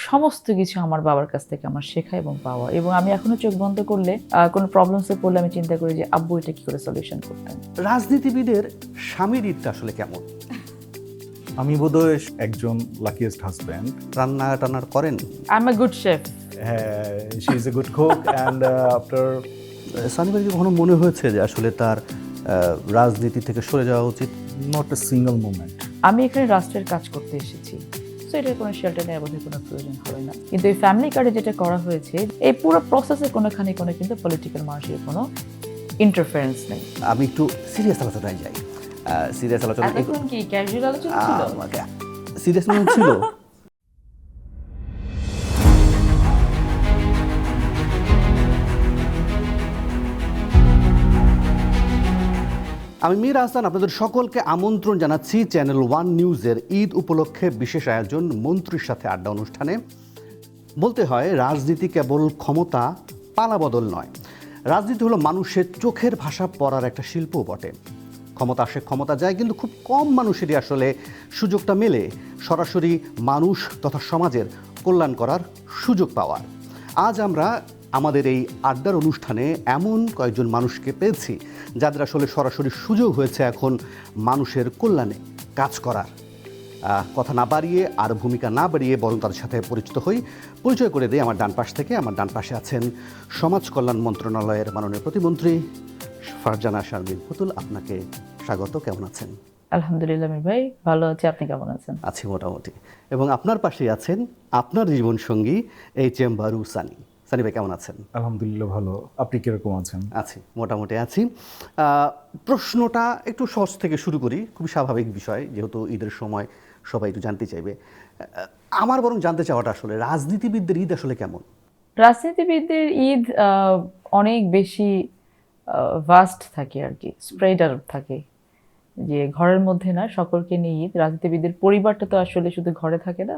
সমস্ত কিছু আমার বাবার কাছ থেকে আমার শেখা এবং পাওয়া, এবং আমি এখনো চোখ বন্ধ করলে কোনো প্রবলেমসে পড়লে আমি চিন্তা করি যে আব্বু এটা কি করে সলিউশন করতেন। রাজনীতিবিদের স্বামীর ঈদটা আসলে কেমন? আমি বোধহয় একজন লাকিয়েস্ট হাজব্যান্ড। রান্না টান্নার করেন? I am a good chef. She is a good cook and after Sunny ভাইকে কখনো মনে হয়েছে যে আসলে তার রাজনীতি থেকে সরে যাওয়া উচিত? Not a single moment. আমি এখানে রাষ্ট্রের কাজ করতে এসেছি, সো এটার কোনো শেল্টার নেওয়ার বোধহয় কোনো প্রয়োজন হবে না। কিন্তু এই ফ্যামিলি কার্ডে যেটা করা হয়েছে, এই পুরো প্রসেসে কোনোখানে কোনো কিন্তু পলিটিক্যাল মানুষের কোনো ইন্টারফারেন্স নেই। আমি একটু সিরিয়াস আলোচনায় যাই। সিরিয়াস আলোচনা এখন কি ক্যাজুয়াল আলোচনা ছিল? সিরিয়াস মনে ছিল। আমি মীর আহসান আপনাদের সকলকে আমন্ত্রণ জানাচ্ছি চ্যানেল ওয়ান নিউজের ঈদ উপলক্ষে বিশেষ আয়োজন মন্ত্রীর সাথে আড্ডা অনুষ্ঠানে। বলতে হয় রাজনীতি কেবল ক্ষমতা পালাবদল নয়, রাজনীতি হলো মানুষের চোখের ভাষা পড়ার একটা শিল্পও বটে। ক্ষমতা আসে ক্ষমতা যায়, কিন্তু খুব কম মানুষেরই আসলে সুযোগটা মেলে সরাসরি মানুষ তথা সমাজের কল্যাণ করার সুযোগ পাওয়ার। আজ আমরা আমাদের এই আড্ডার অনুষ্ঠানে এমন কয়েকজন মানুষকে পেয়েছি যাদের আসলে সরাসরি সুযোগ হয়েছে এখন মানুষের কল্যাণে কাজ করার। কথা না বাড়িয়ে আর ভূমিকা না বাড়িয়ে বরং তাদের সাথে পরিচয় করে দিই। আমার ডান পাশ থেকে, আমার ডান পাশে আছেন সমাজ কল্যাণ মন্ত্রণালয়ের মাননীয় প্রতিমন্ত্রী ফারজানা শারমিন পুতুল। আপনাকে স্বাগত। কেমন আছেন? আলহামদুলিল্লাহ মীর ভাই, ভালো আছি। আপনি কেমন আছেন? আছি মোটামুটি। এবং আপনার পাশেই আছেন আপনার জীবনসঙ্গী এইচ.এম. বারু সানি। সানি ভাই কেমন আছেন? আলহামদুলিল্লাহ ভালো। আপনি কিরকম আছেন? আছি মোটামুটি আছি। প্রশ্নটা একটু সহজ থেকে শুরু করি, খুবই স্বাভাবিক বিষয়, যেহেতু ঈদের সময় সবাই একটু জানতে চাইবে। আমার বরং জানতে চাওয়াটা আসলে রাজনীতিবিদদের ঈদ আসলে কেমন? রাজনীতিবিদদের ঈদ অনেক বেশি ভাস্ট থাকে আর কি, স্প্রেডার থাকে, যে ঘরের মধ্যে না, সকলকে নিয়ে ঈদ। রাজনীতিবিদদের পরিবারটা তো আসলে শুধু ঘরে থাকে না,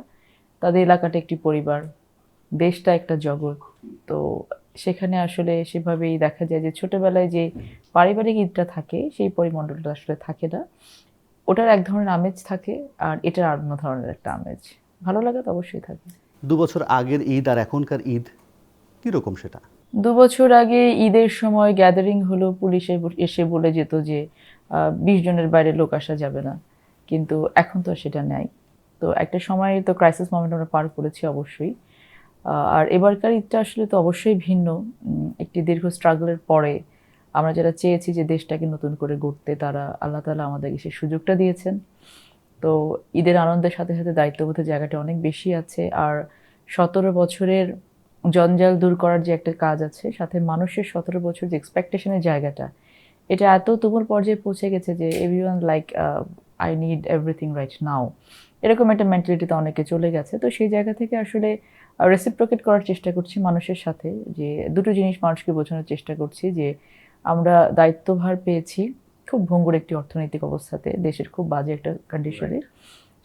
তাদের এলাকাটা একটি পরিবার, দেশটা একটা জগৎ। তো সেখানে আসলে সেভাবেই দেখা যায় যে ছোটবেলায় যে পারিবারিক ঈদটা থাকে সেই পরিমণ্ডলটা আসলে থাকে না। ওটার এক ধরনের আমেজ থাকে, আর এটার অন্য ধরনের একটা আমেজ, ভালো লাগা তো অবশ্যই থাকে। 2 বছর আগের ঈদ আর এখনকার ঈদ কীরকম সেটা? 2 বছর আগে ঈদের সময় গ্যাদারিং হলো, পুলিশে এসে বলে যেত যে 20 জনের বাইরে লোক আসা যাবে না, কিন্তু এখন তো সেটা নেই। তো একটা সময় তো ক্রাইসিস মোমেন্ট আমরা পার করেছি অবশ্যই। আর এবারকার ঈদটা আসলে তো অবশ্যই ভিন্ন। একটি দীর্ঘ স্ট্রাগলের পরে আমরা যারা চেয়েছি যে দেশটাকে নতুন করে গড়তে, তারা আল্লাহ তাআলা আমাদেরকে সেই সুযোগটা দিয়েছেন। তো ঈদের আনন্দের সাথে সাথে দায়িত্ববোধের জায়গাটা অনেক বেশি আছে। আর 17 বছরের জঞ্জাল দূর করার যে একটা কাজ আছে, সাথে মানুষের 17 বছর যে এক্সপেকটেশনের জায়গাটা, এটা এত তুমুল পর্যায়ে পৌঁছে গেছে যে everyone like I need everything right now, এরকম একটা মেন্টালিটিতে অনেকে চলে গেছে। তো সেই জায়গা থেকে আসলে রেসিপ্রোকেট করার চেষ্টা করছি মানুষের সাথে, যে দুটো জিনিস মানুষকে বোঝানোর চেষ্টা করছি যে আমরা দায়িত্বভার পেয়েছি খুব ভঙ্গুর একটি অর্থনৈতিক অবস্থাতে, দেশের খুব বাজে একটা কন্ডিশনে।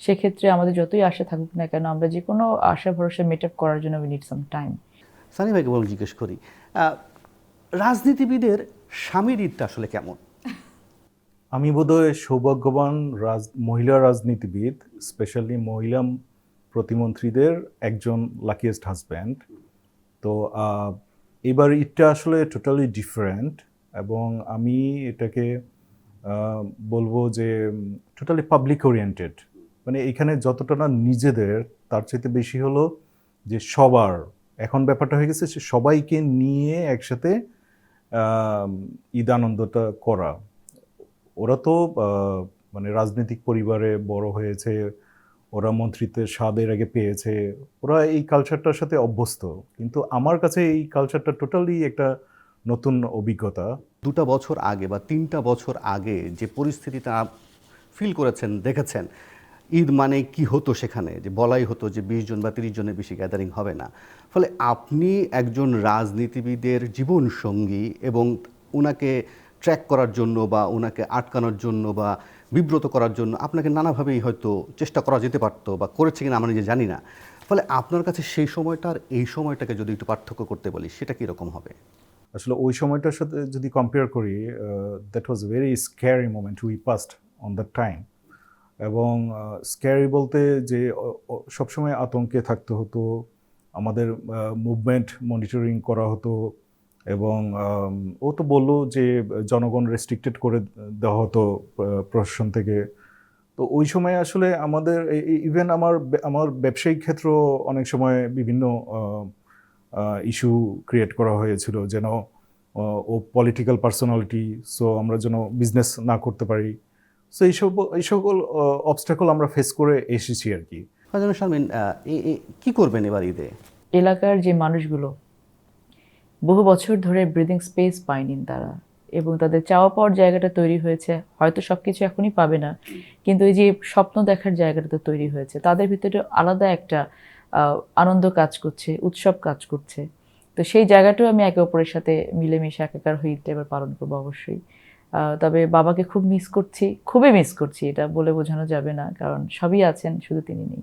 সেক্ষেত্রে আমাদের যতই আশা থাকুক না কেন, আমরা যে কোনো আশা ভরসা মেট আপ করার জন্য we need some time. Sunny ভাইকে বরং জিজ্ঞেস করি, রাজনীতিবিদের স্বামীর ঈদটা আসলে কেমন? আমি বোধহয় সৌভাগ্যবান মহিলা রাজনীতিবিদ, স্পেশালি মহিলা প্রতিমন্ত্রীদের একজন লাকিয়েস্ট হাজব্যান্ড। তো এবার ঈদটা আসলে টোটালি ডিফারেন্ট, এবং আমি এটাকে বলবো যে টোটালি পাবলিক ওরিয়েন্টেড। মানে এখানে যতটা না নিজেদের, তার চাইতে বেশি হলো যে সবার, এখন ব্যাপারটা হয়ে গেছে সবাইকে নিয়ে একসাথে ঈদ আনন্দটা করা। ওরা তো মানে রাজনৈতিক পরিবারে বড় হয়েছে, ওরা মন্ত্রিত্বের স্বাদ এর আগে পেয়েছে, ওরা এই কালচারটার সাথে অভ্যস্ত। কিন্তু আমার কাছে এই কালচারটা টোটালি একটা নতুন অভিজ্ঞতা। 2টা বছর আগে বা 3টা বছর আগে যে পরিস্থিতিটা ফিল করেছেন, দেখেছেন, ঈদ মানে কি হতো সেখানে, যে বলাই হতো যে 20 জন বা 30 জনের বেশি গ্যাদারিং হবে না। ফলে আপনি একজন রাজনীতিবিদের জীবনসঙ্গী, এবং ওনাকে ট্র্যাক করার জন্য বা ওনাকে আটকানোর জন্য বা বিব্রত করার জন্য আপনাকে নানাভাবেই হয়তো চেষ্টা করা যেতে পারতো, বা করেছে কিনা আমরা নিজে জানি না। ফলে আপনার কাছে সেই সময়টা আর এই সময়টাকে যদি একটু পার্থক্য করতে বলি, সেটা কীরকম হবে? আসলে ওই সময়টার সাথে যদি কম্পেয়ার করি, that was very scary moment we past on that time. এবং স্ক্যারি বলতে যে সবসময় আতঙ্কে থাকতে হতো, আমাদের মুভমেন্ট মনিটরিং করা হতো, এবং ও তো বললো যে জনগণ রেস্ট্রিক্টেড করে দেওয়া হতো প্রশাসন থেকে। তো ওই সময় আসলে আমাদের ইভেন আমার ব্যবসায়িক ক্ষেত্র অনেক সময় বিভিন্ন ইস্যু ক্রিয়েট করা হয়েছিল, যেন ও পলিটিক্যাল পার্সোনালিটি, সো আমরা যেন বিজনেস না করতে পারি। সো এই সকল অবস্টাকল আমরা ফেস করে এসেছি আর কি। ফারজানা শারমিন, কি করবেন এবার ঈদে? এলাকার যে মানুষগুলো বহু বছর ধরে ব্রিদিং স্পেস পায়নি তারা, এবং তাদের চাওয়া পাওয়ার জায়গাটা তৈরি হয়েছে, হয়তো সব কিছু এখনই পাবে না, কিন্তু এই যে স্বপ্ন দেখার জায়গাটা তো তৈরি হয়েছে, তাদের ভিতরে আলাদা একটা আনন্দ কাজ করছে, উৎসব কাজ করছে। তো সেই জায়গাটাও আমি একে অপরের সাথে মিলেমিশে একাকার হয়ে ঈদটা এবার পালন করবো অবশ্যই। তবে বাবাকে খুব মিস করছি, খুবই মিস করছি, এটা বলে বোঝানো যাবে না, কারণ সবই আছেন, শুধু তিনি নেই।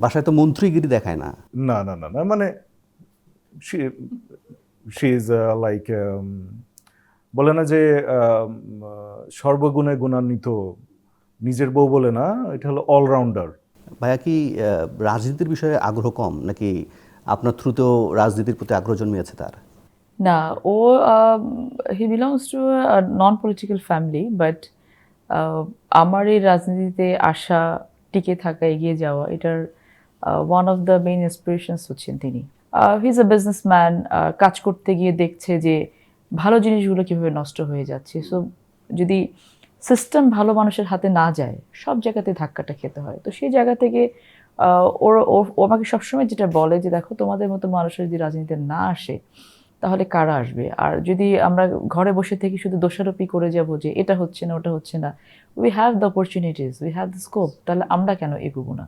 বাসায় তো মন্ত্রীগিরি দেখায় না। না না না না, মানে শি ইজ লাইক, বলে না যে সর্বগুণে গুণান্বিত, নিজের বউ বলে না, এটা হলো অলরাউন্ডার। ভাইয়া কি রাজনীতির বিষয়ে আগ্রহ কম, নাকি আপনার থ্রুতেও রাজনীতির প্রতি আগ্রহ জন্মিয়েছে তার? না, ও he belongs to non political family, but আমার এই রাজনীতিতে আসা, টিকে থাকা, এগিয়ে যাওয়া, এটার one of the main inspirations হচ্ছেন তিনি। হি ইজ আ বিজনেসম্যান, কাজ করতে গিয়ে দেখছে যে ভালো জিনিসগুলো কীভাবে নষ্ট হয়ে যাচ্ছে। সো যদি সিস্টেম ভালো মানুষের হাতে না যায়, সব জায়গাতে ধাক্কাটা খেতে হয়। তো সেই জায়গা থেকে ও আমাকে সবসময় যেটা বলে যে দেখো, তোমাদের মতো মানুষের যদি রাজনীতিতে না আসে তাহলে কারা আসবে? আর যদি আমরা ঘরে বসে থেকে শুধু দোষারোপি করে যাব যে এটা হচ্ছে না, ওটা হচ্ছে না, we have the opportunities, we have the scope, তাহলে আমরা কেন এগোবো না?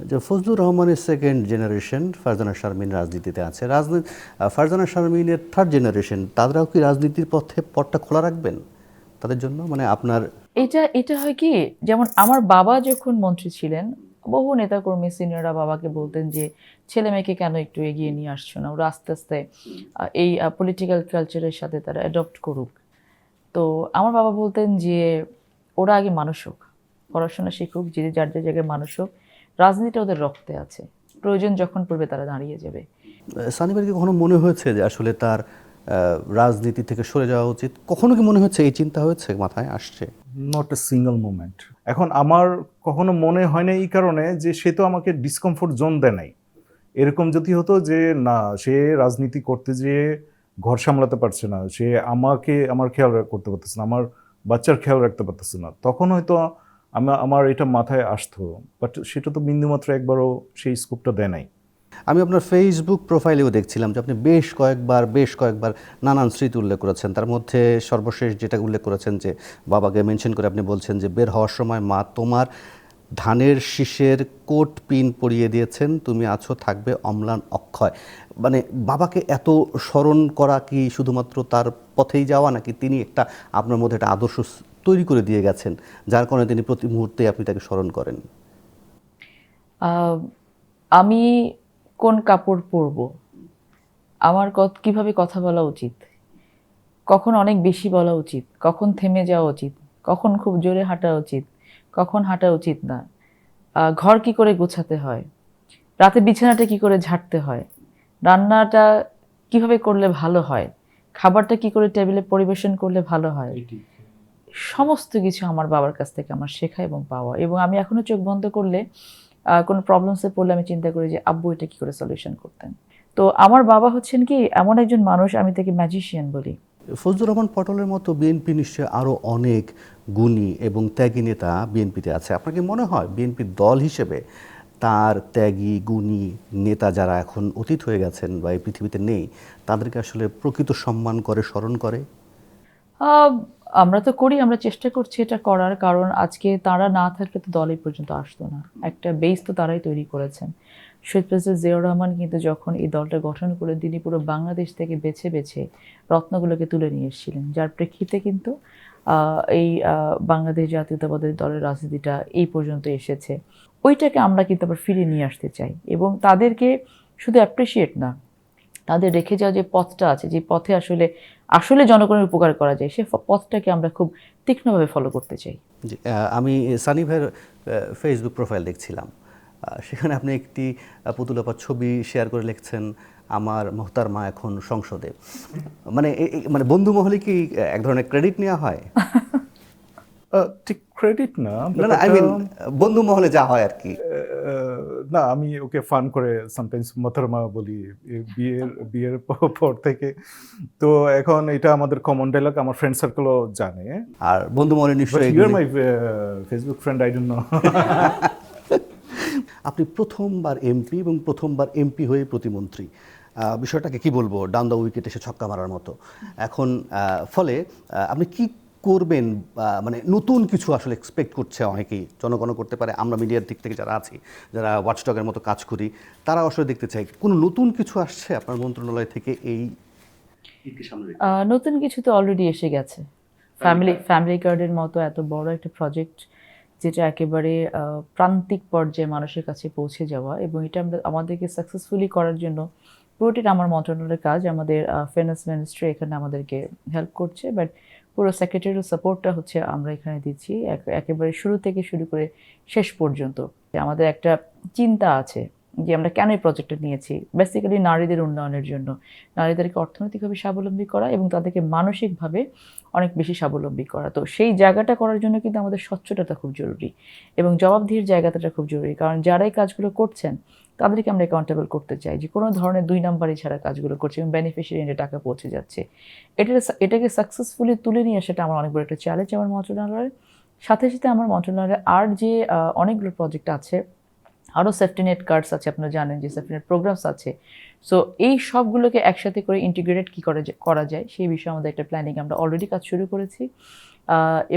যে ফজলুর রহমানের সেকেন্ড জেনারেশন, ফারজানা শারমিন রাজনীতিতে আছে, ফারজানা শারমিনের থার্ড জেনারেশন, তারাও কি রাজনীতির পথটা খোলা রাখবেন তাদের জন্য? মানে আপনার এটা হয় কি, যেমন আমার বাবা যখন মন্ত্রী ছিলেন, বহু নেতাকর্মী সিনিয়ররা বাবাকে বলতেন যে ছেলে মেয়েকে কেন একটু এগিয়ে নিয়ে আসছো না, ওরা আস্তে আস্তে এই পলিটিক্যাল কালচারের সাথে তারা অ্যাডপ্ট করুক। তো আমার বাবা বলতেন যে ওরা আগে মানুষ হোক, পড়াশোনা শিখুক, যে যার যার জায়গায় মানুষ হোক, রাজনীতিটা ওদের রক্তে আছে, প্রয়োজন যখন পড়বে তারা দাঁড়িয়ে যাবে। সানিবার কি কখনো মনে হয়েছে যে আসলে তার রাজনীতি থেকে সরে যাওয়া উচিত? কখনো কি মনে হচ্ছে, এই চিন্তা হয়েছে, মাথায় আসছে? Not a single moment. এখন আমার কখনো মনে হয় না, এই কারণে যে সে তো আমাকে ডিসকমফোর্ট জোন দেয় নাই। এরকম যদি হতো যে না, সে রাজনীতি করতে যেয়ে ঘর সামলাতে পারছে না, সে আমার খেয়াল করতে পারতেছে না, আমার বাচ্চার খেয়াল রাখতে পারতেছে না, তখন হয়তো আমার এটা মাথায় আসতো, বাট সেটা তো বিন্দুমাত্র একবারও সেই স্কোপটা দেয় নাই। আমি আপনার ফেসবুক প্রোফাইলেও দেখছিলাম যে আপনি বেশ কয়েকবার নানান স্মৃতি উল্লেখ করেছেন। তার মধ্যে সর্বশেষ যেটা উল্লেখ করেছেন যে বাবাকে মেনশন করে আপনি বলছেন যে বের হওয়ার সময় মা তোমার ধানের শীষের কোট পিন পরিয়ে দিয়েছেন, তুমি আছো, থাকবে অম্লান অক্ষয়। মানে বাবাকে এত স্মরণ করা কি শুধুমাত্র তার পথেই যাওয়া, নাকি তিনি একটা আপনার মধ্যে একটা আদর্শ তৈরি করে দিয়ে গেছেন, যার কারণে তিনি প্রতি মুহূর্তে আপনি তাকে স্মরণ করেন? আমি কোন কাপড় পরবো, আমার কিভাবে কথা বলা উচিত, কখন অনেক বেশি বলা উচিত, কখন থেমে যাওয়া উচিত, কখন খুব জোরে হাঁটা উচিত, কখন হাঁটা উচিত না, ঘর কি করে গোছাতে হয়, রাতে বিছানাটা কি করে ঝাড়তে হয়, রান্নাটা কিভাবে করলে ভালো হয়, খাবারটা কি করে টেবিলে পরিবেশন করলে ভালো হয়, সমস্ত কিছু আমার বাবার কাছ থেকে আমার শেখা এবং পাওয়া। এবং আমি এখনো চোখ বন্ধ করলে কোনো প্রবলেমসে পড়লে আমি চিন্তা করি যে আব্বু এটা কি করে সলিউশন করতেন। তো আমার বাবা হচ্ছেন কি এমন একজন মানুষ, আমি তাকে ম্যাজিশিয়ান বলি। ফজলুর রহমান পটলের মতো বিএনপি নিশ্চয়ই আরও অনেক গুণী এবং ত্যাগী নেতা বিএনপিতে আছে। আপনার কি মনে হয় বিএনপির দল হিসেবে তার ত্যাগী গুণী নেতা যারা এখন অতীত হয়ে গেছেন বা এই পৃথিবীতে নেই, তাদেরকে আসলে প্রকৃত সম্মান করে, স্মরণ করে? আমরা তো করি, আমরা চেষ্টা করছি এটা করার, কারণ আজকে তারা না থাকলে তো দল এই পর্যন্ত আসতো না। একটা বেস তো তারাই তৈরি করেছেন। শহীদ প্রেসিডেন্ট জিয়াউর রহমান কিন্তু যখন এই দলটা গঠন করে তিনি পুরো বাংলাদেশ থেকে বেছে বেছে রত্নগুলোকে তুলে নিয়ে এসেছিলেন, যার প্রেক্ষিতে কিন্তু এই বাংলাদেশ জাতীয়তাবাদী দলের রাজনীতিটা এই পর্যন্ত এসেছে। ওইটাকে আমরা কিন্তু আবার ফিরিয়ে নিয়ে আসতে চাই, এবং তাদেরকে শুধু অ্যাপ্রিসিয়েট না, তাদের রেখে যাওয়া যে পথটা আছে, যে পথে আসলে জনগণের উপকার করা যায়, সে পথটাকে আমরা খুব তীক্ষ্ণভাবে ফলো করতে চাই। আমি সানি ভাইয়ের ফেসবুক প্রোফাইল দেখছিলাম, সেখানে আপনি একটি পুতুল আপার ছবি শেয়ার করে লিখছেন আমার মোহতারমা এখন সংসদে। মানে মানে বন্ধু মহলে কি এক ধরনের ক্রেডিট নেওয়া হয়? ঠিক ক্রেডিট না, না না, আই মিন বন্ধু মহলে যা হয় আর কি। না, আমি ওকে ফান করে সামটাইমস মোহতারমা বলি বিয়ের পর থেকে। তো এখন এটা আমাদের কমন ডায়লগ, আমার ফ্রেন্ড সার্কেলও জানে। আর বন্ধু মহলে নিশ্চয়ই you are my Facebook friend, I don't know. আপনি প্রথমবার এমপি এবং প্রথমবার এমপি হয়ে প্রতিমন্ত্রী, বিষয়টাকে কি বলবো, ডাউন দ্য উইকেট এসে ছক্কা মারার মতো। এখন ফলে আপনি কি করবেন, মানে নতুন কিছু আসলে এক্সপেক্ট করছে অনেকেই, জনগণ করতে পারে, আমরা মিডিয়ার দিক থেকে যারা আছি, যারা ওয়াচডগের মতো কাজ করি, তারা আসলে দেখতে চাই কোনো নতুন কিছু আসছে আপনার মন্ত্রণালয় থেকে এই সামনে? নতুন কিছু তো অলরেডি এসে গেছে। ফ্যামিলি কার্ডের মতো এত বড় একটা প্রজেক্ট, যেটা একেবারে প্রান্তিক পর্যায়ে মানুষের কাছে পৌঁছে যাওয়া, এবং এটা আমাদেরকে সাকসেসফুলি করার জন্য পুরোটি আমার মন্ত্রণালয়ের কাজ। আমাদের ফাইন্যান্স মিনিস্ট্রি এখানে আমাদেরকে হেল্প করছে, বাট পুরো সেক্রেটারিয়াল সাপোর্টটা হচ্ছে আমরা এখানে দিচ্ছি, একেবারে শুরু থেকে শুরু করে শেষ পর্যন্ত। আমাদের একটা চিন্তা আছে যে আমরা কেন এই প্রজেক্টটা নিয়েছি, বেসিক্যালি নারীদের উন্নয়নের জন্য, নারীদেরকে অর্থনৈতিকভাবে স্বাবলম্বী করা এবং তাদেরকে মানসিকভাবে অনেক বেশি স্বাবলম্বী করা। তো সেই জায়গাটা করার জন্য কিন্তু আমাদের স্বচ্ছতা খুব জরুরি এবং জবাবদিহির জায়গাটা খুব জরুরি, কারণ যারা এই কাজগুলো করছেন তাদেরকে আমরা অ্যাকাউন্টেবল করতে চাই যে কোনো ধরনের 2 নাম্বারই ছাড়া কাজগুলো করছে এবং বেনিফিশিয়ারি টাকা পৌঁছে যাচ্ছে। এটাকে সাকসেসফুলি তুলে নিয়ে আসাটা আমার অনেক বড় একটা চ্যালেঞ্জ আমার মন্ত্রণালয়ের। সাথে সাথে আমার মন্ত্রণালয়ে আর যে অনেকগুলো প্রজেক্ট আছে, আরও সেফটি নেট কার্ডস আছে, আপনারা জানেন যে সেফটি নেট প্রোগ্রামস আছে। সো এই সবগুলোকে একসাথে করে ইন্টিগ্রেটেড কী করা যায় সেই বিষয়ে আমাদের একটা প্ল্যানিং আমরা অলরেডি কাজ শুরু করেছি।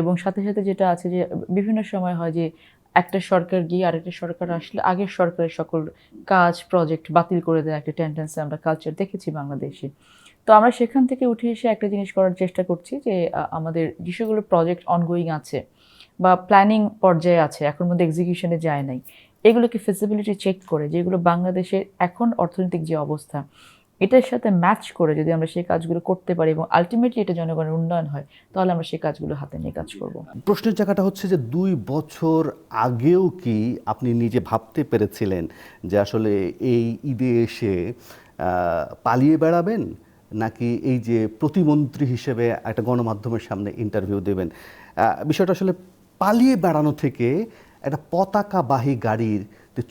এবং সাথে সাথে যেটা আছে যে বিভিন্ন সময় হয় যে একটা সরকার গিয়ে আরেকটা সরকার আসলে আগের সরকারের সকল কাজ প্রজেক্ট বাতিল করে দেওয়া একটা টেন্ডেন্সি আমরা কালচার দেখেছি বাংলাদেশে। তো আমরা সেখান থেকে উঠে এসে একটা জিনিস করার চেষ্টা করছি যে আমাদের যেসবগুলো প্রজেক্ট অনগোয়িং আছে বা প্ল্যানিং পর্যায়ে আছে, এখন মধ্যে এক্সিকিউশনে যায় নাই, এগুলোকে ফিজিবিলিটি চেক করে যেগুলো বাংলাদেশের এখন অর্থনৈতিক যে অবস্থা এটার সাথে ম্যাচ করে যদি আমরা সেই কাজগুলো করতে পারি এবং আলটিমেটলি এটা জনগণের উন্নয়ন হয়, তাহলে আমরা সেই কাজগুলো হাতে নিয়ে কাজ করব। প্রশ্নের জায়গাটা হচ্ছে যে 2 বছর আগেও কি আপনি নিজে ভাবতে পেরেছিলেন যে আসলে এই ঈদে এসে পালিয়ে বেড়াবেন, নাকি এই যে প্রতিমন্ত্রী হিসেবে একটা গণমাধ্যমের সামনে ইন্টারভিউ দেবেন? বিষয়টা আসলে পালিয়ে বেড়ানো থেকে একটা পতাকাবাহী গাড়ির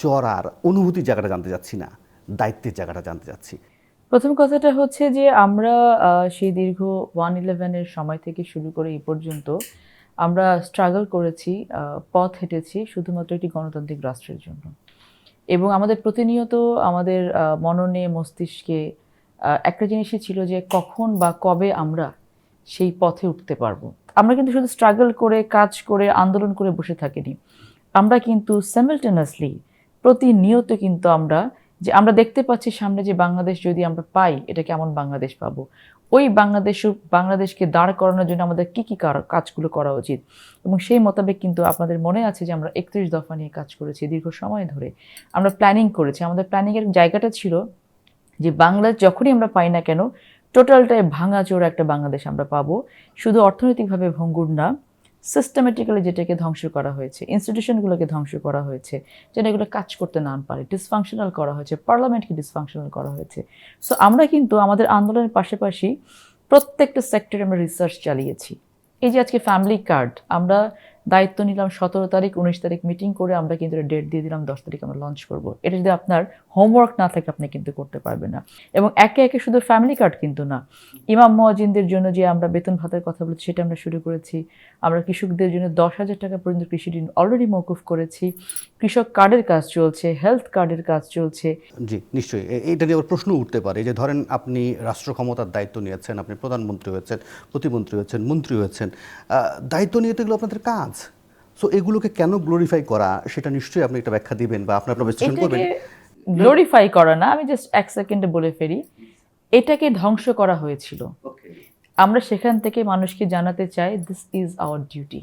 চড়ার অনুভূতির জায়গাটা জানতে চাচ্ছি না, দায়িত্বের জায়গাটা জানতে চাচ্ছি। প্রথম কথাটা হচ্ছে যে আমরা সেই দীর্ঘ 1/11-এর সময় থেকে শুরু করে এই পর্যন্ত আমরা স্ট্রাগল করেছি, পথ হেঁটেছি শুধুমাত্র একটি গণতান্ত্রিক রাষ্ট্রের জন্য, এবং আমাদের প্রতিনিয়ত আমাদের মননে মস্তিষ্কে একটা জিনিসই ছিল যে কখন বা কবে আমরা সেই পথে উঠতে পারবো। আমরা কিন্তু শুধু স্ট্রাগল করে কাজ করে আন্দোলন করে বসে থাকিনি, আমরা কিন্তু সাইমালটেনিয়াসলি প্রতিনিয়ত কিন্তু আমরা দেখতে পাচ্ছি সামনে যে বাংলাদেশ যদি আমরা পাই, এটা কেমন বাংলাদেশ পাবো, ওই বাংলাদেশকে দাঁড় করানোর জন্য আমাদের কী কী কাজগুলো করা উচিত। এবং সেই মোতাবেক কিন্তু আপনাদের মনে আছে যে আমরা 31 দফা নিয়ে কাজ করেছি দীর্ঘ সময় ধরে, আমরা প্ল্যানিং করেছি। আমাদের প্ল্যানিংয়ের জায়গাটা ছিল যে বাংলাদেশ যখনই আমরা পাই না কেন, টোটালটাই ভাঙাচোরা একটা বাংলাদেশ আমরা পাবো, শুধু অর্থনৈতিকভাবে ভঙ্গুর না, সিস্টেমেটিক্যালি যেটাকে ধ্বংস করা হয়েছে, ইনস্টিটিউশনগুলোকে ধ্বংস করা হয়েছে, যেন এগুলো কাজ করতে না পারে, ডিসফাংশনাল করা হয়েছে, পার্লামেন্টকে ডিসফাংশনাল করা হয়েছে। সো আমরা কিন্তু আমাদের আন্দোলনের পাশাপাশি প্রত্যেকটা সেক্টরে আমরা রিসার্চ চালিয়েছি। এই যে আজকে ফ্যামিলি কার্ড আমরা দায়িত্ব নিলাম 17 তারিখ 19 তারিখ মিটিং করে আমরা কিন্তু ডেট দিয়ে দিলাম 10 তারিখ আমরা লঞ্চ করব। এটা যদি আপনার হোমওয়ার্ক না থাকে আপনি কিন্তু করতে পারবেন না। এবং একে একে শুধু ফ্যামিলি কার্ড কিন্তু না, ইমাম মুয়াজ্জিনদের জন্য যে আমরা বেতন ভাতার কথা বলছি সেটা আমরা শুরু করেছি। আমরা কৃষকদের জন্য 10,000 টাকা পর্যন্ত কৃষি ঋণ অলরেডি মওকুফ করেছি। কৃষক কার্ডের কাজ চলছে, হেলথ কার্ডের কাজ চলছে। জি নিশ্চয়ই, এইটা নিয়ে আবার প্রশ্ন উঠতে পারে যে ধরেন আপনি রাষ্ট্র ক্ষমতার দায়িত্ব নিয়েছেন, আপনি প্রধানমন্ত্রী হয়েছেন, প্রতিমন্ত্রী হয়েছেন, মন্ত্রী হয়েছেন, দায়িত্ব নিয়ে তো এগুলো আপনাদের কাজ। সো এগুলোকে কেন গ্লোরিফাই করা, সেটা নিশ্চয়ই আপনি একটা ব্যাখ্যা দিবেন বা আপনার বিশ্লেষণ করবেন। গ্লোরিফাই করা না, আমি জাস্ট 1 সেকেন্ডে বলে ফেলি, এটাকে ধ্বংস করা হয়েছিল। আমরা সেখান থেকে মানুষকে জানাতে চাই দিস ইজ আওয়ার ডিউটি,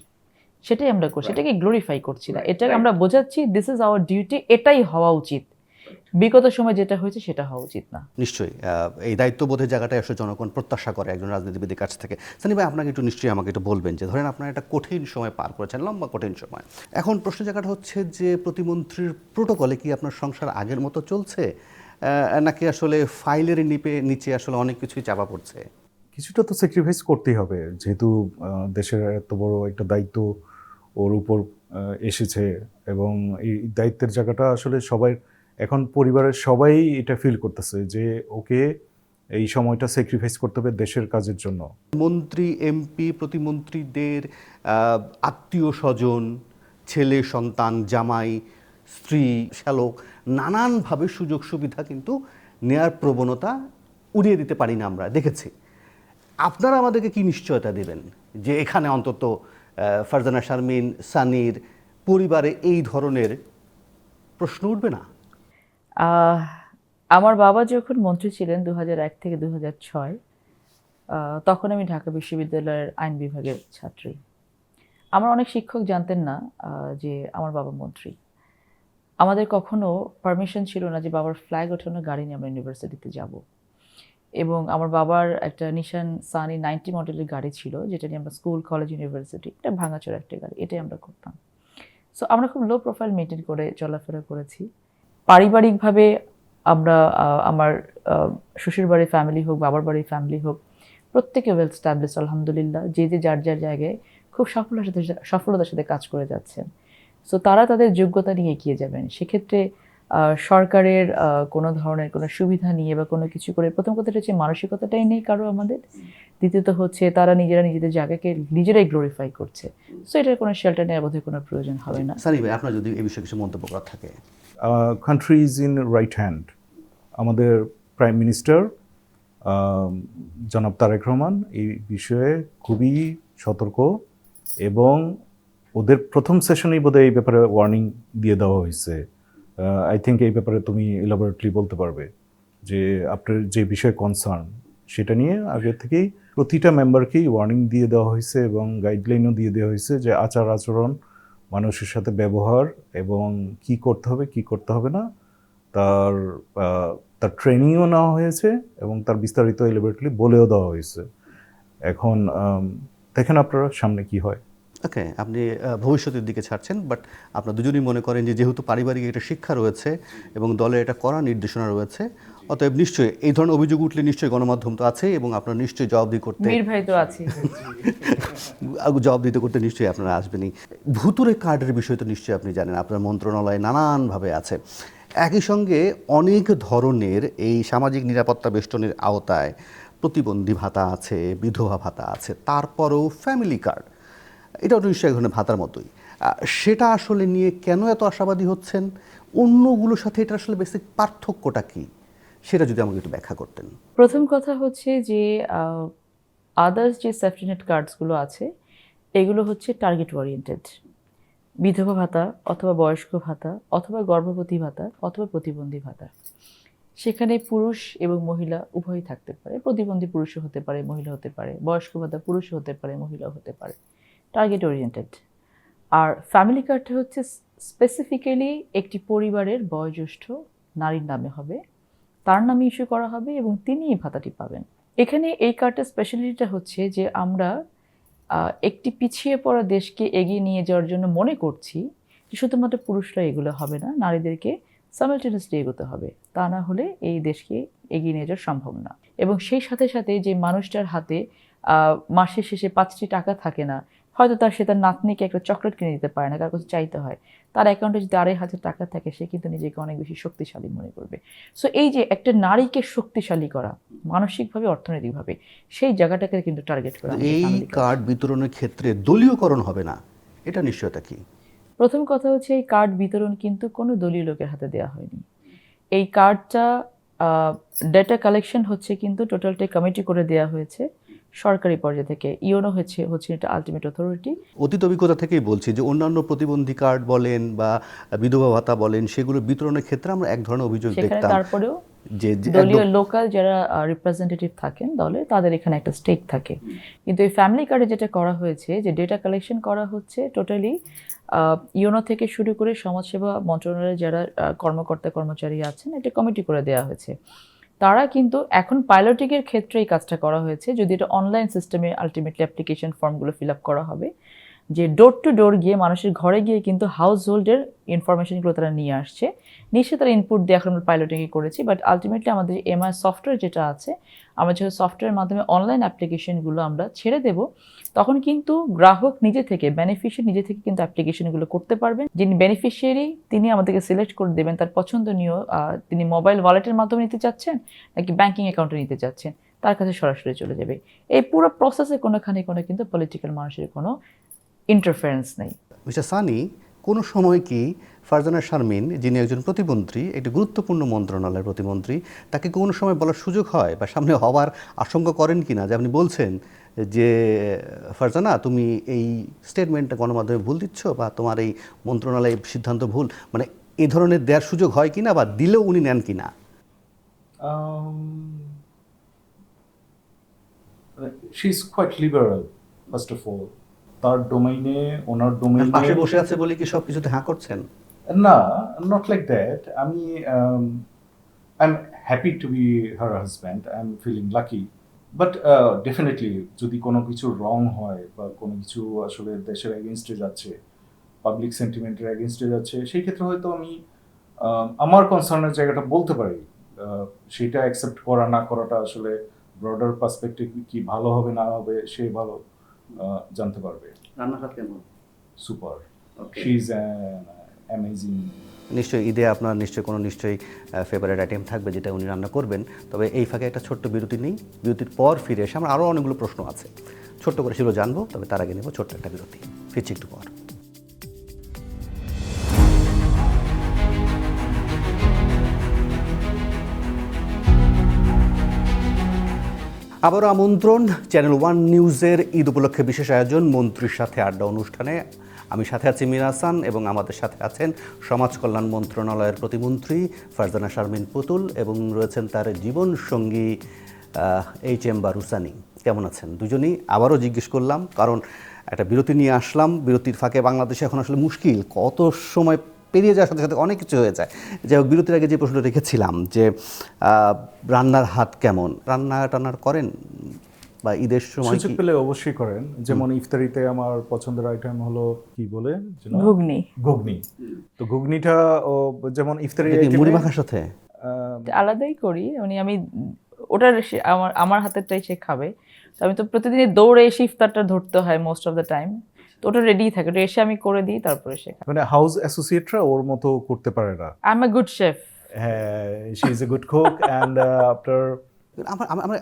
সেটাই আমরা করছি। এটাকে গ্লোরিফাই করছি না, এটাকে আমরা বোঝাচ্ছি দিস ইজ আওয়ার ডিউটি, এটাই হওয়া উচিত। বিগত সময় যেটা হয়েছে সেটা হওয়া উচিত না। নিশ্চয়ই এই দায়িত্ববোধের জায়গাটাই আসলে জনগণ প্রত্যাশা করে একজন রাজনীতিবিদের কাছ থেকে। সানি ভাই, আপনাকে একটু নিশ্চয়ই আমাকে একটু বলবেন যে ধরেন আপনারা একটা কঠিন সময় পার করেছেন, লম্বা কঠিন সময়। এখন প্রশ্ন জায়গাটা হচ্ছে যে প্রতিমন্ত্রীর প্রোটোকলে কি আপনার সংসার আগের মতো চলছে, নাকি আসলে ফাইলের নিচে আসলে অনেক কিছুই চাপা পড়ছে? কিছুটা তো স্যাক্রিফাইস করতেই হবে, যেহেতু দেশের এত বড় একটা দায়িত্ব ওর উপর এসেছে, এবং এই দায়িত্বের জায়গাটা আসলে সবাই, এখন পরিবারের সবাই এটা ফিল করতেছে যে ওকে এই সময়টা স্যাক্রিফাইস করতে হবে দেশের কাজের জন্য। মন্ত্রী, এমপি, প্রতিমন্ত্রীদের আত্মীয় স্বজন, ছেলে সন্তান, জামাই, স্ত্রী, শ্যালক, নানানভাবে সুযোগ সুবিধা কিন্তু নেয়ার প্রবণতা উড়িয়ে দিতে পারি না, আমরা দেখেছি। আপনারা আমাদেরকে কি নিশ্চয়তা দেবেন যে এখানে অন্তত ফারজানা শারমিন, সানির পরিবারে এই ধরনের প্রশ্ন উঠবে না? আহ, আমার বাবা যখন মন্ত্রী ছিলেন 2001 থেকে 2006, তখন আমি ঢাকা বিশ্ববিদ্যালয়ের আইন বিভাগের ছাত্রী। আমার অনেক শিক্ষক জানতেন না যে আমার বাবা মন্ত্রী। আমাদের কখনো পারমিশন ছিল না যে বাবার ফ্ল্যাগ ওঠানো গাড়ি নিয়ে আমরা ইউনিভার্সিটিতে যাব। এবং আমার বাবার একটা নিশান সানি 90 মডেলের গাড়ি ছিল, যেটা নিয়ে আমরা স্কুল, কলেজ, ইউনিভার্সিটি, এটা ভাঙাচোরা একটা গাড়ি, এটাই আমরা করতাম। সো আমরা খুব লো প্রোফাইল মেনটেন করে চলাফেরা করেছি। পারিবারিকভাবে আমরা আমার শ্বশুর বাড়ির ফ্যামিলি হোক, বাবার বাড়ির ফ্যামিলি হোক, প্রত্যেকে ওয়েল স্ট্যাবলিশ আলহামদুলিল্লাহ, যে যার যার জায়গায় খুব সফলতার সাথে কাজ করে যাচ্ছেন। সো তারা তাদের যোগ্যতা নিয়ে এগিয়ে যাবেন। সেক্ষেত্রে সরকারের কোনো ধরনের কোনো সুবিধা নিয়ে বা কোনো কিছু করে, প্রথম কথাটা হচ্ছে মানসিকতাটাই নেই কারো আমাদের। দ্বিতীয়ত হচ্ছে তারা নিজেদের জায়গাকে নিজেরাই গ্লোরিফাই করছে। সো এটার কোনো শেল্টার নেওয়ার বোধহয় কোনো প্রয়োজন হবে না। সানি ভাই, আপনার যদি এই বিষয়ে কিছু মন্তব্য করার থাকে। Country is in right hand. আমাদের প্রাইম মিনিস্টার জনাব তারেক রহমান এই বিষয়ে খুবই সতর্ক, এবং ওদের প্রথম সেশনেই বোধহয় এই ব্যাপারে ওয়ার্নিং দিয়ে দেওয়া হয়েছে। আই থিঙ্ক এই ব্যাপারে তুমি ইলাবোরেটলি বলতে পারবে যে আপনার যে বিষয়ে কনসার্ন সেটা নিয়ে আগে থেকেই প্রতিটা মেম্বারকেই ওয়ার্নিং দিয়ে দেওয়া হয়েছে, এবং গাইডলাইনও দিয়ে দেওয়া হয়েছে যে আচার আচরণ, মানুষের সাথে ব্যবহার, এবং কি করতে হবে কি করতে হবে না, তার ট্রেনিংও নেওয়া হয়েছে, এবং তার বিস্তারিত এলিবেটলি বলেও দেওয়া হয়েছে। এখন দেখেন আপনারা সামনে কি হয়। ওকে, আপনি ভবিষ্যতের দিকে ছাড়ছেন, বাট আপনারা দুজনেই মনে করেন যে যেহেতু পারিবারিক একটা শিক্ষা রয়েছে এবং দলের একটা কড়া নির্দেশনা রয়েছে, অতএব নিশ্চয়ই এই ধরনের অভিযোগ উঠলে নিশ্চয়ই গণমাধ্যম তো আছে, এবং আপনারা নিশ্চয়ই জবাবদিহি করতে, মীর ভাই তো আছে, জবাবদিহি করতে নিশ্চয়ই আপনারা আসবেনই। ভুতুরে কার্ডের বিষয় তো নিশ্চয়ই আপনি জানেন, আপনার মন্ত্রণালয়ে নানানভাবে আছে। একই সঙ্গে অনেক ধরনের এই সামাজিক নিরাপত্তা বেষ্টনের আওতায় প্রতিবন্ধী ভাতা আছে, বিধবা ভাতা আছে, তারপরেও ফ্যামিলি কার্ড, এটাও নিশ্চয়ই এক ধরনের ভাতার মতোই। সেটা আসলে নিয়ে কেন এত আশাবাদী হচ্ছেন? অন্যগুলোর সাথে এটা আসলে বেসিক পার্থক্যটা কি, সেটা যদি আমাকে একটু ব্যাখ্যা করতেন। প্রথম কথা হচ্ছে যে আদার্স যে সেফটিনেট কার্ডসগুলো আছে এগুলো হচ্ছে টার্গেট ওরিয়েন্টেড। বিধবা ভাতা অথবা বয়স্ক ভাতা অথবা গর্ভবতী ভাতা অথবা প্রতিবন্ধী ভাতা, সেখানে পুরুষ এবং মহিলা উভয়ই থাকতে পারে। প্রতিবন্ধী পুরুষও হতে পারে, মহিলা হতে পারে, বয়স্ক ভাতা পুরুষও হতে পারে, মহিলাও হতে পারে, টার্গেট ওরিয়েন্টেড। আর ফ্যামিলি কার্ডটা হচ্ছে স্পেসিফিক্যালি একটি পরিবারের বয়োজ্যেষ্ঠ নারীর নামে হবে, তার নামে ইস্যু করা হবে এবং তিনি এই ভাতাটি পাবেন। এখানে এই কার্ডের স্পেশালিটিটা হচ্ছে যে আমরা একটি পিছিয়ে পড়া দেশকে এগিয়ে নিয়ে যাওয়ার জন্য মনে করছি যে শুধুমাত্র পুরুষরা এগুলো হবে না, নারীদেরকে সাইমালটেনিয়াসলি এগোতে হবে, তা না হলে এই দেশকে এগিয়ে নিয়ে যাওয়া সম্ভব না। এবং সেই সাথে সাথে যে মানুষটার হাতে মাসের শেষে 5টি টাকা থাকে না, হয়তো সে তার নাতনিকে একটা চকলেট কিনে দিতে পারে না, কার কাছে চাইতে হয়, তার অ্যাকাউন্টে যদি 2,500 টাকা থাকে সে কিন্তু নিজেকে অনেক বেশি শক্তিশালী মনে করবে। সো এই যে একটা নারীকে শক্তিশালী করা মানসিকভাবে, অর্থনৈতিকভাবে, সেই জায়গাটাকে কিন্তু টার্গেট করা। এই কার্ড বিতরণের ক্ষেত্রে দলীয়করণ হবে না, এটা নিশ্চয়তা কি? প্রথম কথা হচ্ছে এই কার্ড বিতরণ কিন্তু কোনো দলীয় লোকের হাতে দেওয়া হয়নি। এই কার্ডটা ডেটা কালেকশন হচ্ছে কিন্তু টোটালটাই কমিটি করে দেওয়া হয়েছে সরকারি পর্যায়ে থেকে। ইওনো হচ্ছে এটা আলটিমেট অথরিটি। অতীত অভিজ্ঞতা থেকেই বলছি যে অন্যান্য প্রতিবন্ধী কার্ড বলেন বা বিধবা ভাতা বলেন, সেগুলো বিতরণের ক্ষেত্রে আমরা এক ধরনের অভিযোগ সেখানে দেখতাম। তারপরেও যে যে দলীয় একদম- লোকাল যারা রিপ্রেজেন্টেটিভ থাকেন দলে তাদের এখানে একটা স্টেক থাকে। কিন্তু এই ফ্যামিলি কার্ডে যেটা করা হয়েছে যে ডেটা কালেকশন করা হচ্ছে টোটালি ইউনো থেকে শুরু করে সমাজসেবা মন্ত্রণালয়ের যারা কর্মকর্তা কর্মচারী আছেন একটা কমিটি করে দেওয়া হয়েছে। তারা কিন্তু এখন পাইলটিংয়ের ক্ষেত্রে এই কাজটা করা হয়েছে, যদি এটা অনলাইন সিস্টেমে আলটিমেটলি অ্যাপ্লিকেশন ফর্মগুলো ফিল আপ করা হবে, যে ডোর টু ডোর গিয়ে মানুষের ঘরে গিয়ে কিন্তু হাউস হোল্ডের ইনফরমেশনগুলো তারা নিয়ে আসছে। নিশ্চয়ই তারা ইনপুট দিয়ে এখন আমরা পাইলটিংয়ে করেছি, বাট আলটিমেটলি আমাদের এমআই সফটওয়্যার যেটা আছে, আমরা যখন সফটওয়্যারের মাধ্যমে অনলাইন অ্যাপ্লিকেশনগুলো আমরা ছেড়ে দেব, তখন কিন্তু গ্রাহক নিজে থেকে বেনিফিশিয়ারি নিজে থেকে কিন্তু অ্যাপ্লিকেশনগুলো করতে পারবেন। যিনি বেনিফিশিয়ারি তিনি আমাদেরকে সিলেক্ট করে দেবেন তার পছন্দনীয়, তিনি মোবাইল ওয়ালেটের মাধ্যমে নিতে চাচ্ছেন নাকি ব্যাংকিং অ্যাকাউন্টে নিতে চাচ্ছেন, তার কাছে সরাসরি চলে যাবে। এই পুরো প্রসেসে কোনোখানে কোনো কিন্তু পলিটিক্যাল মানুষের কোনো ইন্টারফারেন্স নেই। মিস্টার সানি, কোনো সময় কি ফারজানা শারমিন, যিনি একজন প্রতিমন্ত্রী, একটি গুরুত্বপূর্ণ মন্ত্রণালয়ের প্রতিমন্ত্রী, তাকে কোনো সময় বলার সুযোগ হয় বা সামনে হওয়ার আশঙ্কা করেন কি না, যে আপনি বলছেন যে ফারজানা তুমি এই স্টেটমেন্টটা গণমাধ্যমে ভুল দিচ্ছ বা তোমার এই মন্ত্রণালয়ের সিদ্ধান্ত ভুল, মানে এই ধরনের দেওয়ার সুযোগ হয় কিনা বা দিলেও উনি নেন কিনা? She is quite liberal first of all. তার ডোমাইনে, ওনার পাশে ডোমাইনে বসে আছে বলে কি সব কিছুতে হ্যাঁ করছেন? না, নট লাইক দ্যাট। আমি I am happy to be her husband, I am feeling lucky. But definitely যদি কোনো কিছু রং হয় বা কোনো কিছু আসলে দেশের এগেনস্টে যাচ্ছে, পাবলিক সেন্টিমেন্টের এগেনস্টে যাচ্ছে, সেই ক্ষেত্রে হয়তো আমি আমার কনসার্নের জায়গাটা বলতে পারি। সেটা অ্যাকসেপ্ট করা না করাটা আসলে ব্রডার পার্সপেক্টিভ কি ভালো হবে না হবে সে ভালো জানতে পারবে। রান্নাঘাট কেমন? Super, she is amazing. নিশ্চয়ই ঈদে আপনার নিশ্চয়ই ফেভারিট আইটেম থাকবে যেটা উনি রান্না করবেন। তবে এই ফাঁকে একটা ছোট্ট বিরতি নেই, বিরতির পর ফিরে এসে আমরা আরও অনেকগুলো প্রশ্ন আছে ছোট্ট করে সেগুলো জানবো। তবে তার আগে নেব ছোট্ট একটা বিরতি, ফিরছি একটু পর। আবারও আমন্ত্রণ চ্যানেল ওয়ান নিউজের ঈদ উপলক্ষে বিশেষ আয়োজন মন্ত্রীর সাথে আড্ডা অনুষ্ঠানে। আমি সাথে আছি মীর হাসান এবং আমাদের সাথে আছেন সমাজ কল্যাণ মন্ত্রণালয়ের প্রতিমন্ত্রী ফারজানা শারমিন পুতুল এবং রয়েছেন তার জীবনসঙ্গী HM বারুসানি। কেমন আছেন দুজনেই? আবারও জিজ্ঞেস করলাম কারণ একটা বিরতি নিয়ে আসলাম। বিরতির ফাঁকে বাংলাদেশে এখন আসলে মুশকিল, কত সময় পেরিয়ে যাওয়ার সাথে সাথে অনেক কিছু হয়ে যায়। যাই হোক, বিরতির আগে যে প্রশ্নটা রেখেছিলাম যে রান্নার হাত কেমন, টান্নার করেন বা ঈদের সময় সুযোগ পেলে অবশ্যই করেন। যেমন ইফতারিতে আমার পছন্দের আইটেম হলো কি বলে ঘুগনি। ঘুগনি। তো ঘুগনিটা যেমন ইফতারি মুড়ি মাখার সাথে আলাদাই করি, মানে আমি ওটার আমার হাতেরটাই সে খাবে, তো আমি তো প্রতিদিনই দৌড়ে এসে ইফতারটা ধরতে হয় মোস্ট অফ দ্য টাইম, তো ওটা রেডি থাকে, ওটা এসে আমি করে দিই তারপরে সে খায়। মানে হাউস অ্যাসোসিয়েটরা ওর মতো করতে পারে না। I am a good chef. হ্যাঁ, she is a good cook and after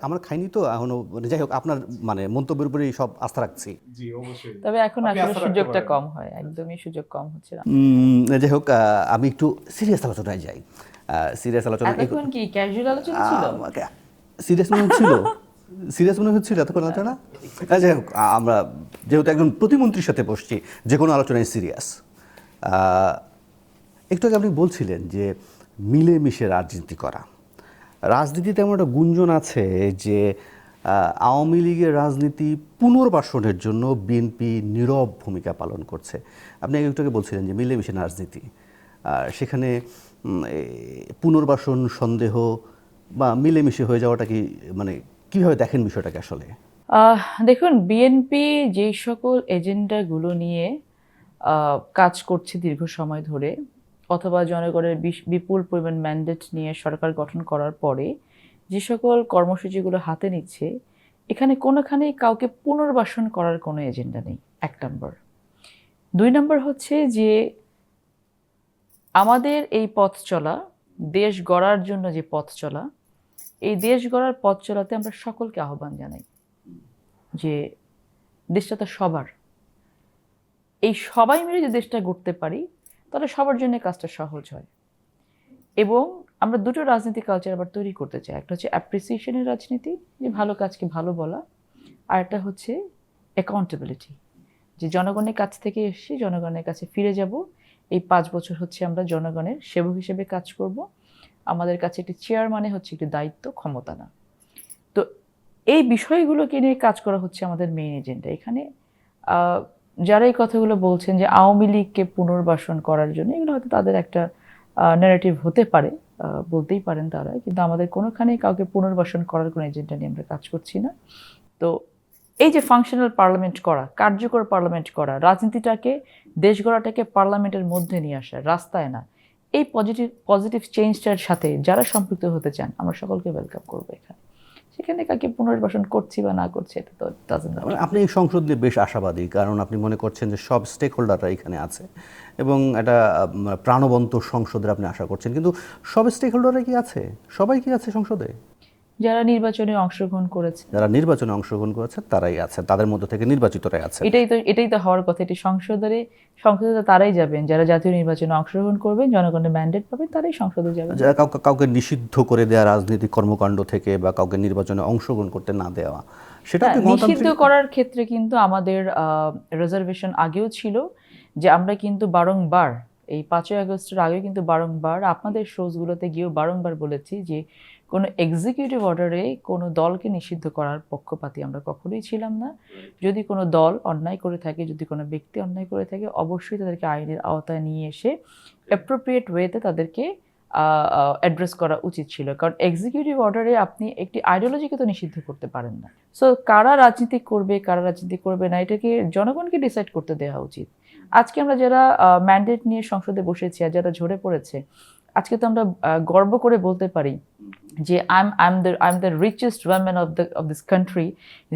আমরা খাইনি তো এখনো, মানে যাই হোক আপনার মানে মন্তব্যের উপরেই সব আস্থা রাখছি। জি অবশ্যই। তবে এখন আপনি আসলে আস্থা রাখতে সুযোগটা পারেন। কম হয়, একদমই সুযোগ কম হচ্ছে না। যাই হোক, আমি একটু সিরিয়াস আলোচনায় যাই। সিরিয়াস আলোচনা এখন কি ক্যাজুয়াল আলোচনা ছিল? সিরিয়াস মনে হচ্ছিল, সিরিয়াস মনে হচ্ছিল এতক্ষণ আলোচনা। যাই হোক, আমরা যেহেতু একজন প্রতিমন্ত্রীর সাথে বসছি, যে কোনো আলোচনায় সিরিয়াস। একটু আগে আপনি বলছিলেন যে মিলেমিশে রাজনীতি করা, রাজনীতিতে এমন একটা গুঞ্জন আছে যে আওয়ামী লীগের রাজনীতি পুনর্বাসনের জন্য বিএনপি নীরব ভূমিকা পালন করছে। আপনি একটু আগে বলছিলেন যে মিলেমিশে রাজনীতি, সেখানে পুনর্বাসন সন্দেহ বা মিলেমিশে হয়ে যাওয়াটা কি, মানে কীভাবে দেখেন বিষয়টাকে আসলে? দেখুন, বিএনপি যেই সকল এজেন্ডাগুলো নিয়ে কাজ করছে দীর্ঘ সময় ধরে, অথবা জনগণের বিপুল পরিমাণ ম্যান্ডেট নিয়ে সরকার গঠন করার পরে যে সকল কর্মসূচিগুলো হাতে নিচ্ছে, এখানে কোনোখানেই কাউকে পুনর্বাসন করার কোনো এজেন্ডা নেই, 1 নম্বর। 2 নম্বর হচ্ছে যে আমাদের এই পথ চলা, দেশ গড়ার জন্য যে পথ চলা, এই দেশ গড়ার পথ চলাতে আমরা সকলকে আহ্বান জানাই যে দেশটা তো সবার, এই সবাই মিলে যে দেশটা গড়তে পারি তাহলে সবার জন্য কাজটা সহজ হয়। এবং আমরা দুটো রাজনীতি কালচার আবার তৈরি করতে চাই, একটা হচ্ছে অ্যাপ্রিসিয়েশনের রাজনীতি, যে ভালো কাজকে ভালো বলা, আর একটা হচ্ছে অ্যাকাউন্টেবিলিটি, যে জনগণের কাছ থেকে এসে জনগণের কাছে ফিরে যাব। এই 5 বছর হচ্ছে আমরা জনগণের সেবক হিসেবে কাজ করব, আমাদের কাছে একটি চেয়ার মানে হচ্ছে একটি দায়িত্ব, ক্ষমতা না। তো এই বিষয়গুলোকে নিয়ে কাজ করা হচ্ছে আমাদের মেইন এজেন্ডা। এখানে যারা এই কথাগুলো বলছেন যে আওয়ামী লীগকে পুনর্বাসন করার জন্য, এগুলো হয়তো তাদের একটা ন্যারেটিভ হতে পারে, বলতেই পারেন তারা, কিন্তু আমাদের কোনোখানেই কাউকে পুনর্বাসন করার কোনো এজেন্ডা নিয়ে আমরা কাজ করছি না। তো এই যে ফাংশনাল পার্লামেন্ট করা, কার্যকর পার্লামেন্ট করা, রাজনীতিটাকে, দেশ গড়াটাকে পার্লামেন্টের মধ্যে নিয়ে আসা, রাস্তায় না, এই পজিটিভ চেঞ্জটার সাথে যারা সম্পৃক্ত হতে চান আমরা সকলকে ওয়েলকাম করবো এখানে। সেখানে কাকে পুনর্বাসন করছি বা না করছি এটা তো ডাজন্ট ম্যাটার। আপনি এই সংসদ নিয়ে বেশ আশাবাদী, কারণ আপনি মনে করছেন যে সব স্টেক হোল্ডাররা এখানে আছে এবং একটা প্রাণবন্ত সংসদের আপনি আশা করছেন, কিন্তু সব স্টেক হোল্ডাররা কি আছে? সবাই কি আছে সংসদে? যারা নির্বাচনে অংশগ্রহণ করেছে, যারা নির্বাচনে অংশগ্রহণ করেছে তারাই আছে, তাদের মধ্যে থেকে নির্বাচিতরাই আছে। এটাই তো হওয়ার কথা। এটি সংসদে তারাই যাবেন যারা জাতীয় নির্বাচনে অংশগ্রহণ করবেন, জনগণের ম্যান্ডেট পাবেন, তারাই সংসদে যাবেন। যারা কাউকে নিষিদ্ধ করে দেওয়া রাজনৈতিক কর্মকাণ্ড থেকে বা কাউকে নির্বাচনে অংশগ্রহণ করতে না দেওয়া, সেটা কি নিষিদ্ধ গণতান্ত্রিক? করার ক্ষেত্রে কিন্তু আমাদের রিজার্ভেশন আগেও ছিল, যে আমরা কিন্তু বারংবার এই 5ই আগস্টের আগেও কিন্তু বারংবার আপনাদের শোজগুলোতে গিয়েও বারংবার বলেছি যে কোনো এক্সিকিউটিভ অর্ডারে কোনো দলকে নিষিদ্ধ করার পক্ষপাতী আমরা কখনোই ছিলাম না। যদি কোনো দল অন্যায় করে থাকে, যদি কোনো ব্যক্তি অন্যায় করে থাকে, অবশ্যই তাদেরকে আইনের আওতায় নিয়ে এসে অ্যাপ্রোপ্রিয়েট ওয়েতে তাদেরকে অ্যাড্রেস করা উচিত ছিল। কারণ এক্সিকিউটিভ অর্ডারে আপনি একটি আইডিওলজিকে তো নিষিদ্ধ করতে পারেন না। সো কারা রাজনীতি করবে, কারা রাজনীতি করবে না, এটাকে জনগণকে ডিসাইড করতে দেওয়া উচিত। আজকে আমরা যারা ম্যান্ডেট নিয়ে সংসদে বসেছি আর যারা ঝরে পড়েছে, আজকে তো আমরা গর্ব করে বলতে পারি যে I am the richest women of this country,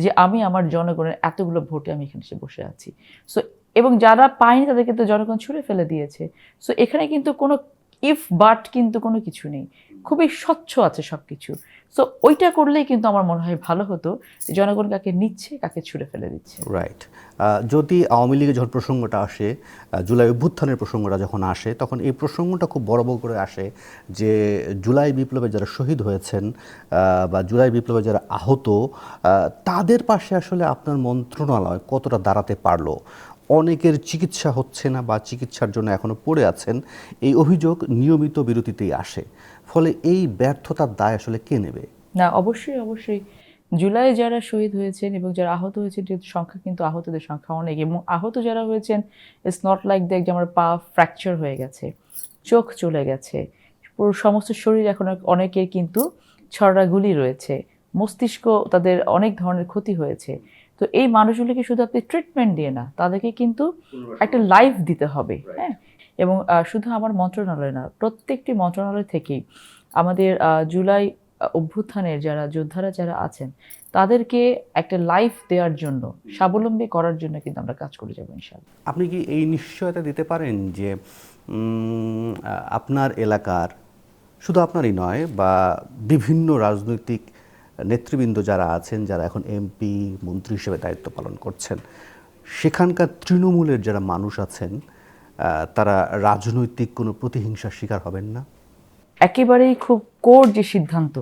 যে আমি আমার জনগণের এতগুলো ভোটে আমি এখানে এসে বসে আছি। সো এবং যারা পায়নি তাদেরকে তো জনগণ ছুঁড়ে ফেলে দিয়েছে। সো এখানে কিন্তু কোনো ইফ বাট কিন্তু কোনো কিছু নেই, খুবই স্বচ্ছ আছে সব কিছু। সো ওইটা করলেই কিন্তু আমার মনে হয় ভালো হতো, যে জনগণ কাকে নিচ্ছে, কাকে ছুঁড়ে ফেলে দিচ্ছে। রাইট। যদি আওয়ামী লীগের যখন প্রসঙ্গটা আসে, জুলাই অভ্যুত্থানের প্রসঙ্গটা যখন আসে, তখন এই প্রসঙ্গটা খুব বড় বড় করে আসে যে জুলাই বিপ্লবে যারা শহীদ হয়েছেন বা জুলাই বিপ্লবে যারা আহত, তাদের পাশে আসলে আপনার মন্ত্রণালয় কতটা দাঁড়াতে পারলো। অনেকের চিকিৎসা হচ্ছে না বা চিকিৎসার জন্য এখনও পড়ে আছেন, এই অভিযোগ নিয়মিত বিরতিতেই আসে। ফলে এই ব্যর্থতার দায় আসলে কে নেবে? না, অবশ্যই জুলাই যারা শহীদ হয়েছেন এবং যারা আহত হয়েছেন, যেহেতু সংখ্যা কিন্তু আহতদের সংখ্যা অনেক, এবং আহত যারা হয়েছেন ইটস নট লাইক দ্যাট যে আমার পা ফ্র্যাকচার হয়ে গেছে, চোখ চলে গেছে, পুরো সমস্ত শরীর এখন অনেকের কিন্তু ছড়া গুলি রয়েছে, মস্তিষ্ক তাদের অনেক ধরনের ক্ষতি হয়েছে। তো এই মানুষগুলিকে শুধু আপনি ট্রিটমেন্ট দিয়ে না, তাদেরকে কিন্তু একটা লাইফ দিতে হবে। হ্যাঁ, এবং শুধু আমার মন্ত্রণালয় না, প্রত্যেকটি মন্ত্রণালয় থেকেই আমাদের জুলাই অভ্যুত্থানের যারা যোদ্ধারা যারা আছেন তাদেরকে একটা লাইফ দেওয়ার জন্য, স্বাবলম্বী করার জন্য কিন্তু আমরা কাজ করে যাবো ইনশাআল্লাহ। আপনি কি এই নিশ্চয়তা দিতে পারেন যে আপনার এলাকার, শুধু আপনারই নয়, বা বিভিন্ন রাজনৈতিক নেতৃবৃন্দ যারা আছেন, যারা এখন এমপি মন্ত্রী হিসেবে দায়িত্ব পালন করছেন, সেখানকার তৃণমূলের যারা মানুষ আছেন, তারা রাজনৈতিক কোনো প্রতিহিংসার শিকার হবেন না? একেবারেই খুব কোর যে সিদ্ধান্ত,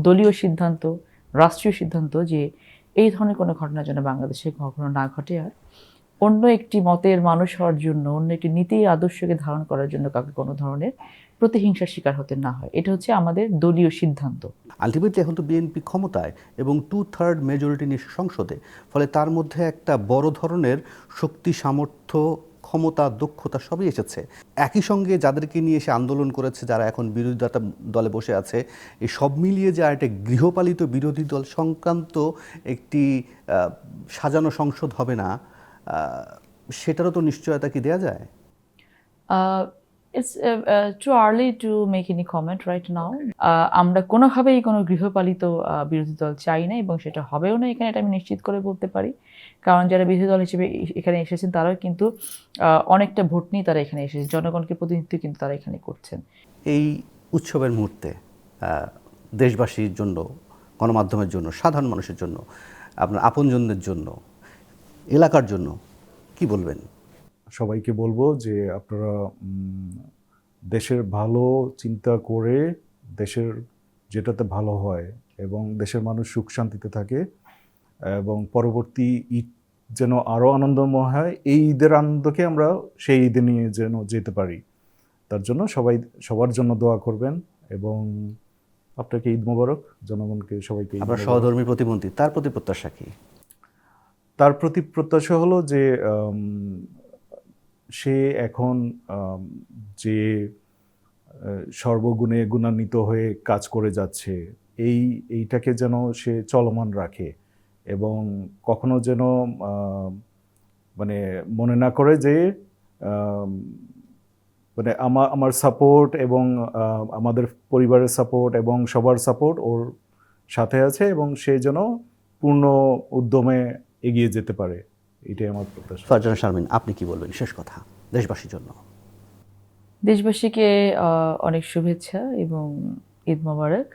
দলীয় সিদ্ধান্ত, রাষ্ট্রীয় সিদ্ধান্ত, যে এই ধরনের কোনো ঘটনা যেন বাংলাদেশে কখনো না ঘটে, আর অন্য একটি মতের মানুষ হওয়ার জন্য, অন্য একটি নীতি আদর্শকে ধারণ করার জন্য কাউকে কোনো ধরনের প্রতিহিংসার শিকার হতে না হয়, এটা হচ্ছে আমাদের দলীয় সিদ্ধান্ত। আলটিমেটলি এখন তো বিএনপি ক্ষমতায় এবং 2/3 মেজরিটি নিয়ে সংসদে, ফলে তার মধ্যে একটা বড় ধরনের শক্তি, সামর্থ্য, ক্ষমতা, দক্ষতা সবই এসেছে। একই সঙ্গে যাদেরকে নিয়ে এসে আন্দোলন করেছে, যারা এখন বিরোধী দলে বসে আছে, এই সব মিলিয়ে যে একটা গৃহপালিত বিরোধী দল সংক্রান্ত একটি সাজানো সংসদ হবে না, সেটারও তো নিশ্চয়তা কি দেওয়া যায়? It's too early to make any comment right now. আমরা কোনোভাবেই কোনো গৃহপালিত বিরোধী দল চাই না, এবং সেটা হবেও না এখানে, এটা আমি নিশ্চিত করে বলতে পারি। কারণ যারা বিরোধী দল হিসেবে এখানে এসেছেন তারাও কিন্তু অনেকটা ভোট নিয়ে তারা এখানে এসেছে, জনগণকে প্রতিনিধিত্ব কিন্তু তারা এখানে করছেন। এই উৎসবের মুহূর্তে দেশবাসীর জন্য, গণমাধ্যমের জন্য, সাধারণ মানুষের জন্য, আপনার আপনজনদের জন্য, এলাকার জন্য কি বলবেন? সবাইকে বলবো যে আপনারা দেশের ভালো চিন্তা করে, দেশের যেটাতে ভালো হয় এবং দেশের মানুষ সুখ শান্তিতে থাকে, এবং পরবর্তী ঈদ যেন আরও আনন্দময় হয়, এই ঈদের আনন্দকে আমরা সেই ঈদে নিয়ে যেন যেতে পারি, তার জন্য সবাই সবার জন্য দোয়া করবেন এবং আপনাকে ঈদ মোবারক, জনগণকে সবাইকে ঈদ আপনার মোবারক। সহধর্মী প্রতিমন্ত্রী, তার প্রতি প্রত্যাশা কি? তার প্রতি প্রত্যাশা হলো যে সে এখন যে সর্বগুণে গুণান্বিত হয়ে কাজ করে যাচ্ছে, এইটাকে যেন সে চলমান রাখে এবং কখনো যেন মানে মনে না করে যে মানে আমার সাপোর্ট এবং আমাদের পরিবারের সাপোর্ট এবং সবার সাপোর্ট ওর সাথে আছে এবং সে যেন পূর্ণ উদ্যমে এগিয়ে যেতে পারে, এটাই আমার প্রত্যাশা। ফারজানা শারমিন, আপনি কি বলবেন শেষ কথা দেশবাসীর জন্য? দেশবাসীকে অনেক শুভেচ্ছা এবং ঈদ মোবারক।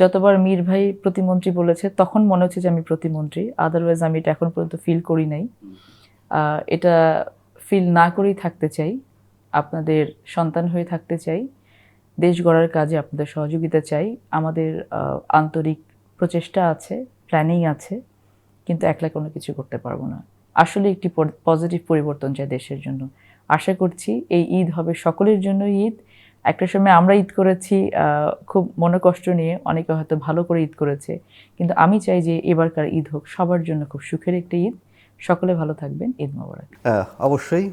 যতবার মীর ভাই প্রতিমন্ত্রী বলেছে তখন মনে হচ্ছে যে আমি প্রতিমন্ত্রী, আদারওয়াইজ আমি এটা এখন পর্যন্ত ফিল করি নাই। এটা ফিল না করেই থাকতে চাই, আপনাদের সন্তান হয়ে থাকতে চাই, দেশ গড়ার কাজে আপনাদের সহযোগিতা চাই। আমাদের আন্তরিক প্রচেষ্টা আছে, প্ল্যানিং আছে, কিন্তু একলা কোনো কিছু করতে পারবো না। আসলে একটি পজিটিভ পরিবর্তন চাই দেশের জন্য। আশা করছি এই ঈদ হবে সকলের জন্য ঈদ। একটা সময় আমরা ঈদ করেছি খুব মনোকষ্ট নিয়ে, অনেকে হয়তো ভালো করে ঈদ করেছে, কিন্তু আমি চাই যে এবারকার ঈদ হোক সবার জন্য খুব সুখের একটা ঈদ। সকলে ভালো থাকবেন, ঈদ মোবারক। অবশ্যই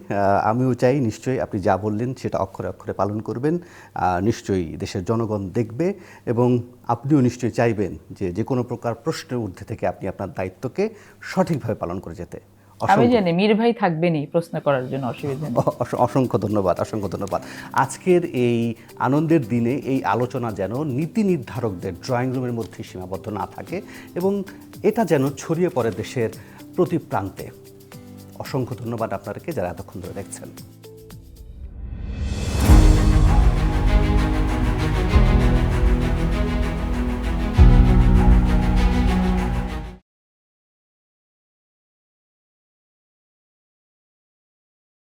আমিও চাই, নিশ্চয়ই আপনি যা বললেন সেটা অক্ষরে অক্ষরে পালন করবেন। নিশ্চয়ই দেশের জনগণ দেখবে এবং আপনিও নিশ্চয়ই চাইবেন যে যে কোনো প্রকার প্রশ্নের ঊর্ধ্বে থেকে আপনি আপনার দায়িত্বকে সঠিকভাবে পালন করে যেতে। আমি জানি মীর ভাই থাকবেনই প্রশ্ন করার জন্য, অসুবিধা নেই। অসংখ্য ধন্যবাদ, অসংখ্য ধন্যবাদ। আজকের এই আনন্দের দিনে এই আলোচনা যেন নীতি নির্ধারকদের ড্রয়িং রুমের মধ্যে সীমাবদ্ধ না থাকে এবং এটা যেন ছড়িয়ে পড়ে দেশের প্রতি প্রান্তে। অসংখ্য ধন্যবাদ আপনাদেরকে যারা এতক্ষণ ধরে দেখছেন।